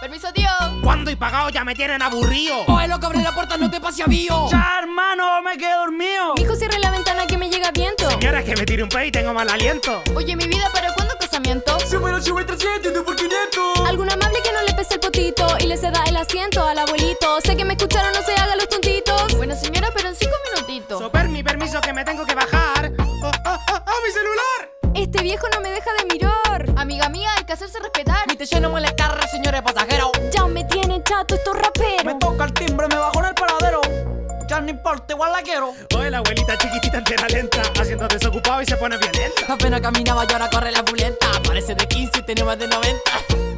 Permiso, tío. Cuando he pagado ya me tienen aburrido. Oye, loco, abre la puerta, no te pase avío. Ya, hermano, me quedé dormido. Mijo, cierre la ventana que me llega viento. Señora, es que me tiré un pez y tengo mal aliento. Oye, mi vida, ¿para cuándo casamiento? Súper 8 y 300, 2 por 500. Algún amable que no le pese el potito y le ceda el asiento al abuelito. Sé que me escucharon, no se hagan los tontitos. Bueno, señora, pero en 5 minutitos. Soper, mi permiso que me tengo que bajar. ¡Oh, mi celular! Este viejo no me deja de mirar. Amiga mía, hay que hacerse respetar. Viste, yo no molestar, señores pasajeros. Ya me tienen chato estos raperos. Me toca el timbre, me bajo en el paradero. Ya no importa, igual la quiero. Oye, la abuelita chiquitita entera lenta, haciendo desocupado y se pone violenta. Apenas caminaba y ahora corre la pulenta. Parece de 15 y tiene más de 90.